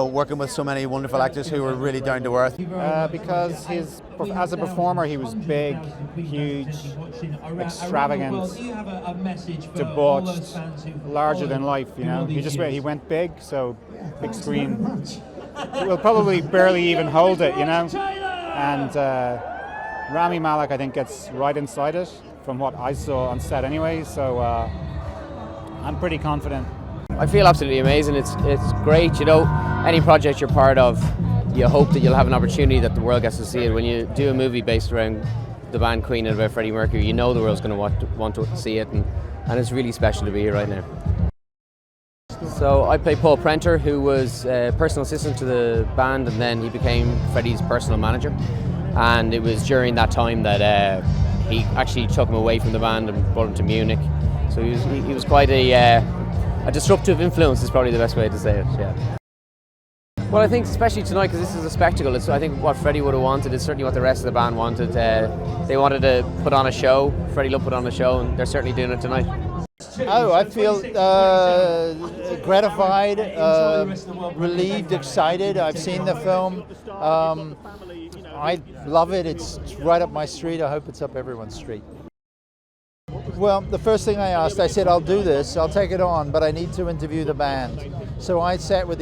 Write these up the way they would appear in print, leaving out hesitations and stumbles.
working with so many wonderful actors who were really down to earth? Because as a performer, he was big, huge, extravagant, debauched, larger than life. He went big, so big screen. We'll probably barely even hold it, And Rami Malek, I think, gets right inside it from what I saw on set anyway. So I'm pretty confident. I feel absolutely amazing. It's great, any project you're part of, you hope that you'll have an opportunity that the world gets to see it. When you do a movie based around the band Queen and about Freddie Mercury, the world's going to want to see it, and it's really special to be here right now. So I play Paul Prenter, who was a personal assistant to the band, and then he became Freddie's personal manager. And it was during that time that he actually took him away from the band and brought him to Munich. So he was quite a disruptive influence, is probably the best way to say it. Yeah. Well, I think especially tonight, because this is a spectacle, I think what Freddie would have wanted is certainly what the rest of the band wanted. They wanted to put on a show. Freddie Love put on a show, and they're certainly doing it tonight. Oh, I feel gratified, relieved, excited. I've seen the film. I love it. It's right up my street. I hope it's up everyone's street. Well, the first thing I asked, I said, I'll do this, I'll take it on, but I need to interview the band. So I sat with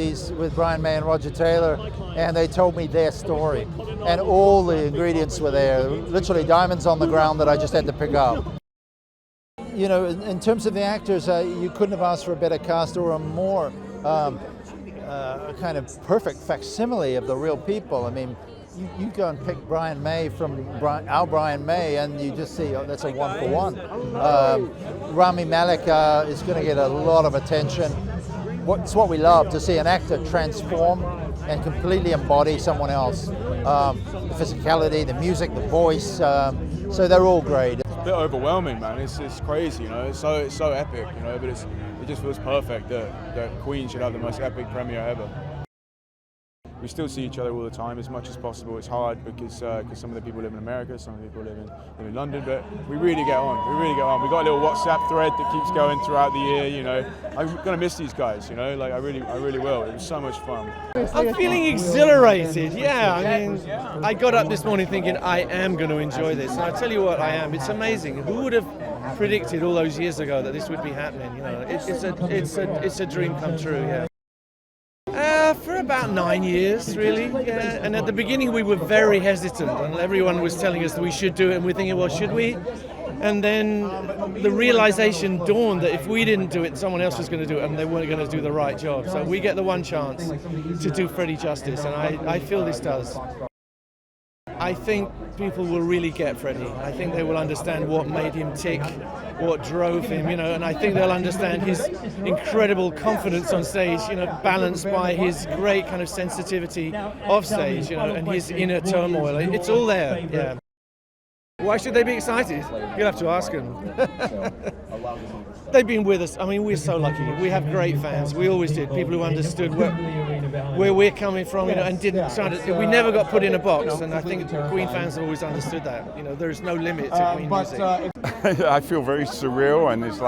Brian May and Roger Taylor, and they told me their story. And all the ingredients were there, literally diamonds on the ground that I just had to pick up. In terms of the actors, you couldn't have asked for a better cast or a more kind of perfect facsimile of the real people. I mean, you go and pick Brian May from our Brian May, and you just see that's a one-for-one. Rami Malek is going to get a lot of attention. It's what we love, to see an actor transform and completely embody someone else. The physicality, the music, the voice. So they're all great. It's a bit overwhelming, man. It's crazy, It's so epic, But it just feels perfect that Queen should have the most epic premiere ever. We still see each other all the time as much as possible. It's hard because some of the people live in America, some of the people live in London, but we really get on. We got a little WhatsApp thread that keeps going throughout the year. I'm gonna miss these guys. I really will. It was so much fun. I'm feeling exhilarated. Yeah, I got up this morning thinking I am going to enjoy this, and I tell you what, I am. It's amazing. Who would have predicted all those years ago that this would be happening? It's a dream come true. Yeah. For about 9 years, really. Yeah. And at the beginning, we were very hesitant, and everyone was telling us that we should do it, and we're thinking, well, should we? And then the realization dawned that if we didn't do it, someone else was going to do it, and they weren't going to do the right job. So we get the one chance to do Freddie justice, and I feel this does. I think people will really get Freddie. I think they will understand what made him tick, what drove him, and I think they'll understand his incredible confidence on stage, balanced by his great kind of sensitivity off stage, and his inner turmoil. It's all there, yeah. Why should they be excited? You'll have to ask them. They've been with us. We're so lucky. We have great fans. We always did. People who understood where we're coming from, and didn't try to. We never got put in a box, and I think Queen fans have always understood that. There's no limit to Queen music. I feel very surreal, and it's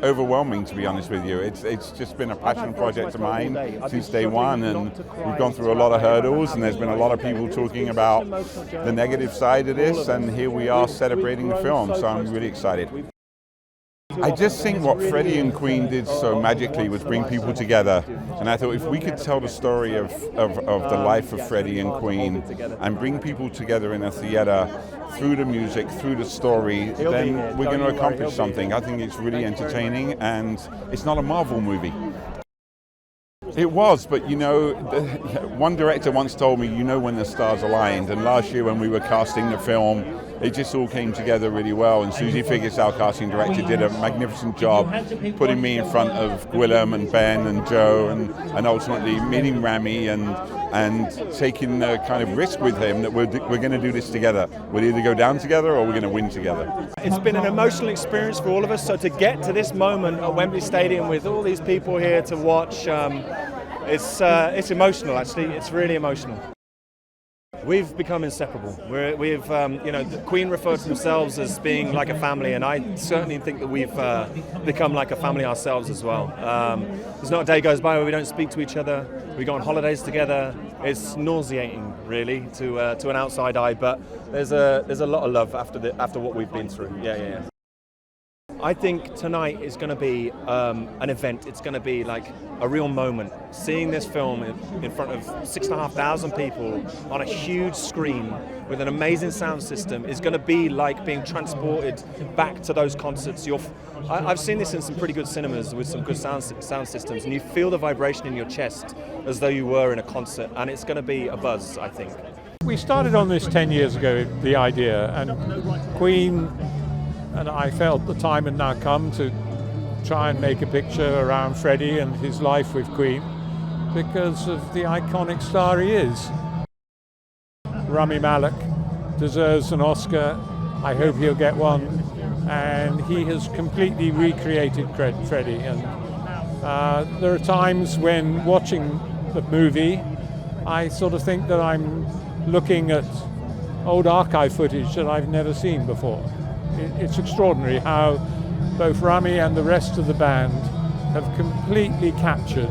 overwhelming, to be honest with you. It's just been a passion project of mine since day one, and we've gone through a lot of hurdles, and there's been a lot of people talking about the negative side of this, and here we are celebrating the film, so I'm really excited. I just think what Freddie and Queen did so magically was bring people together, and I thought if we could tell the story of the life of Freddie and Queen and bring people together in a theater through the music, through the story, then we're going to accomplish something. I think it's really entertaining, and it's not a Marvel movie. It was, but one director once told me, when the stars aligned, and last year when we were casting the film, it just all came together really well, and Susie Figgis, our casting director, did a magnificent job putting me in front of Gwilym and Ben and Joe, and ultimately meeting Rami and taking the kind of risk with him that we're going to do this together. We'll either go down together or we're going to win together. It's been an emotional experience for all of us, so to get to this moment at Wembley Stadium with all these people here to watch, it's emotional, actually. It's really emotional. we've become inseparable. We've, the Queen refer to themselves as being like a family, and I certainly think that we've become like a family ourselves as well. There's not a day goes by where we don't speak to each other. We go on holidays together. It's nauseating, really, to an outside eye, but there's a lot of love after what we've been through. Yeah. I think tonight is going to be an event. It's going to be like a real moment. Seeing this film in front of 6,500 people on a huge screen with an amazing sound system is going to be like being transported back to those concerts. I've seen this in some pretty good cinemas with some good sound systems, and you feel the vibration in your chest as though you were in a concert, and it's going to be a buzz, I think. We started on this 10 years ago, the idea, and Queen and I felt the time had now come to try and make a picture around Freddie and his life with Queen because of the iconic star he is. Rami Malek deserves an Oscar. I hope he'll get one. And he has completely recreated Freddie. And there are times when watching the movie, I sort of think that I'm looking at old archive footage that I've never seen before. It's extraordinary how both Rami and the rest of the band have completely captured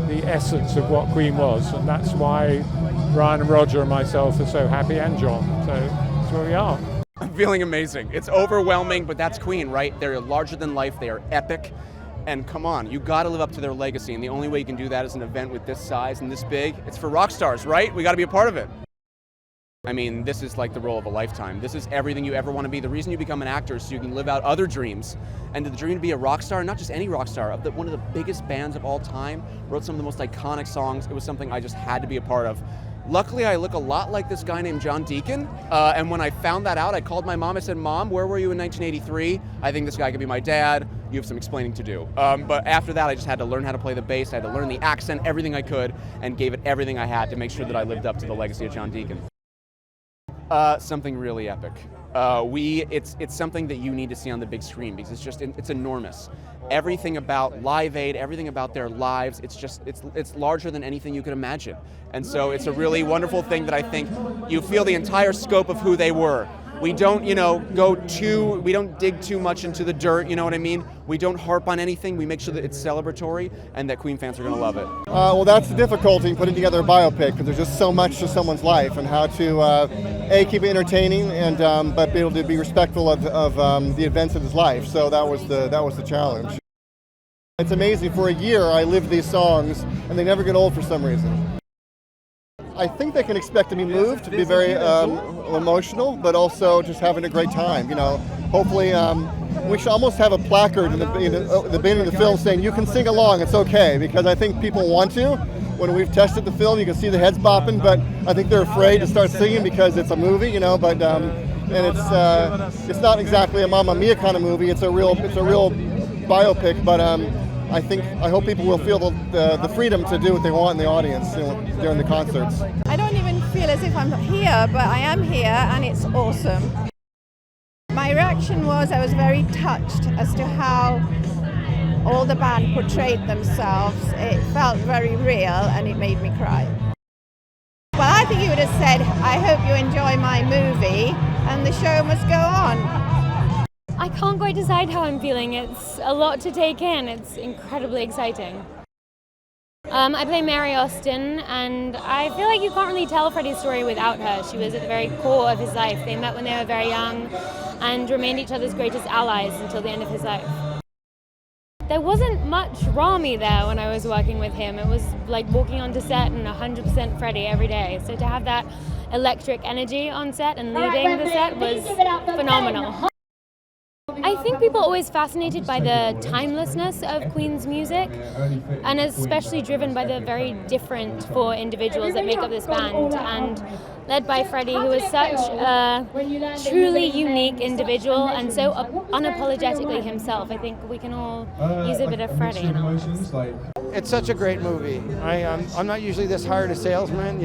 the essence of what Queen was, and that's why Brian and Roger and myself are so happy, and John. So that's where we are. I'm feeling amazing. It's overwhelming, but that's Queen, right? They're larger than life, they are epic, and come on, you gotta live up to their legacy, and the only way you can do that is an event with this size and this big. It's for rock stars, right? We gotta be a part of it. I mean, this is like the role of a lifetime. This is everything you ever want to be. The reason you become an actor is so you can live out other dreams. And the dream to be a rock star, not just any rock star, one of the biggest bands of all time, wrote some of the most iconic songs. It was something I just had to be a part of. Luckily, I look a lot like this guy named John Deacon. And when I found that out, I called my mom. I said, Mom, where were you in 1983? I think this guy could be my dad. You have some explaining to do. But after that, I just had to learn how to play the bass. I had to learn the accent, everything I could, and gave it everything I had to make sure that I lived up to the legacy of John Deacon. Something really epic. It's something that you need to see on the big screen because it's enormous. Everything about Live Aid, everything about their lives, it's larger than anything you could imagine. And so it's a really wonderful thing that I think you feel the entire scope of who they were. We don't, we don't dig too much into the dirt, you know what I mean? We don't harp on anything. We make sure that it's celebratory and that Queen fans are going to love it. Well, that's the difficulty in putting together a biopic because there's just so much to someone's life and how to, keep it entertaining and but be able to be respectful of the events of his life. So that was the challenge. It's amazing. For a year, I lived these songs and they never get old for some reason. I think they can expect to be moved, to be very emotional, but also just having a great time. Hopefully we should almost have a placard in the beginning of the film saying you can sing along, it's okay, because I think people want to. When we've tested the film, you can see the heads bopping, but I think they're afraid to start singing because it's a movie, But and it's not exactly a Mamma Mia kind of movie. It's a real biopic, but I hope people will feel the freedom to do what they want in the audience during the concerts. I don't even feel as if I'm here, but I am here and it's awesome. My reaction was I was very touched as to how all the band portrayed themselves. It felt very real and it made me cry. Well, I think you would have said, I hope you enjoy my movie, and the show must go on. I can't quite decide how I'm feeling. It's a lot to take in. It's incredibly exciting. I play Mary Austin, and I feel like you can't really tell Freddie's story without her. She was at the very core of his life. They met when they were very young and remained each other's greatest allies until the end of his life. There wasn't much Rami there when I was working with him. It was like walking onto set and 100% Freddie every day. So to have that electric energy on set and leading the set was phenomenal. I think people are always fascinated by the timelessness of Queen's music, and especially driven by the very different four individuals that make up this band, and led by Freddie, who is such a truly unique individual and so unapologetically himself. I think we can all use a bit of Freddie in our lives. It's such a great movie. I'm not usually this hard a salesman,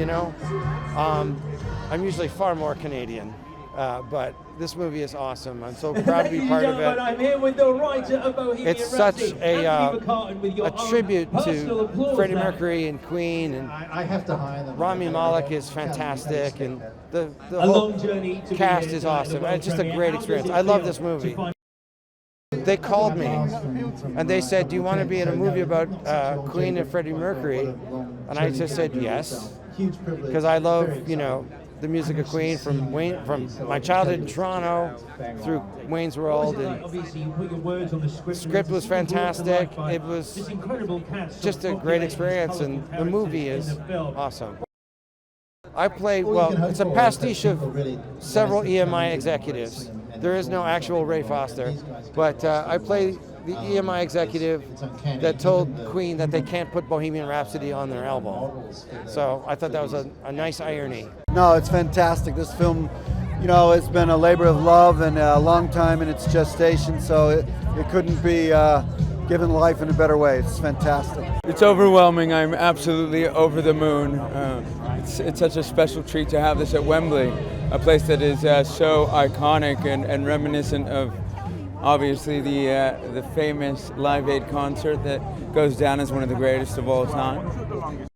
I'm usually far more Canadian. but this movie is awesome. I'm so proud to be part of it. I'm here with the writer of Bohemian It's such Rhapsody, a tribute to Freddie Mercury and Queen, and Rami Malek is fantastic, and the whole cast is awesome. It's just a great experience. I love this movie. They called me and they said, "Do you want to be in a movie about Queen and Freddie Mercury?" And I just said yes, because I love, you know, the music of Queen from my childhood in Toronto through Wayne's World, and the script was fantastic. It was just a great experience, and the movie is awesome. I play, well, it's a pastiche of several EMI executives. There is no actual Ray Foster, but I play the EMI executive that told Queen that they can't put Bohemian Rhapsody on their album. So I thought that was a nice irony. No, it's fantastic. This film, you know, it's been a labor of love and a long time in its gestation, so it couldn't be given life in a better way. It's fantastic. It's overwhelming. I'm absolutely over the moon. It's such a special treat to have this at Wembley, a place that is so iconic and reminiscent of, obviously, the famous Live Aid concert that goes down as one of the greatest of all time.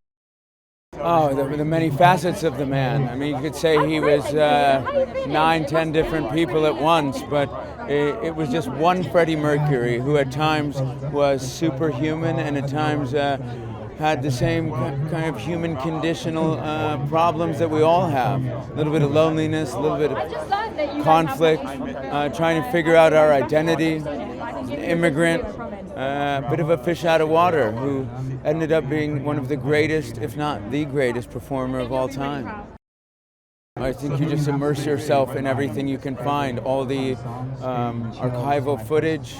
Oh, the many facets of the man. I mean, you could say he was 9, 10 different people at once, but it was just one Freddie Mercury who at times was superhuman and at times had the same kind of human conditional problems that we all have. A little bit of loneliness, a little bit of conflict, trying to figure out our identity, an immigrant, a bit of a fish out of water who ended up being one of the greatest, if not the greatest performer of all time. I think you just immerse yourself in everything you can find, all the archival footage,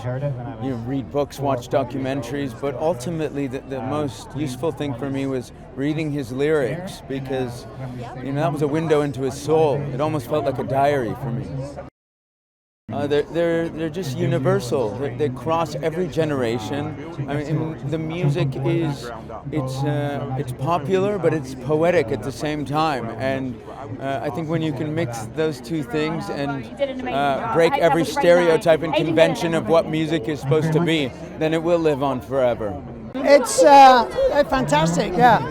you know, read books, watch documentaries, but ultimately the most useful thing for me was reading his lyrics, because, you know, that was a window into his soul. It almost felt like a diary for me. They're just universal. They cross every generation. I mean, the music it's popular, but it's poetic at the same time. And I think when you can mix those two things and break every stereotype and convention of what music is supposed to be, then it will live on forever. It's fantastic. Yeah,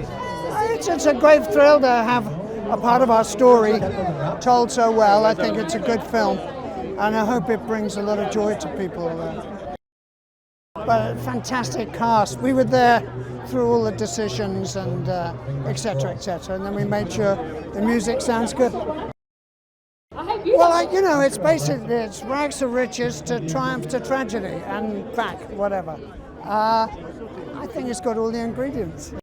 it's a great thrill to have a part of our story told so well. I think it's a good film, and I hope it brings a lot of joy to people. But a fantastic cast. We were there through all the decisions and et cetera, and then we made sure the music sounds good. Well, you know, it's basically, it's rags to riches to triumph to tragedy and back, whatever. I think it's got all the ingredients.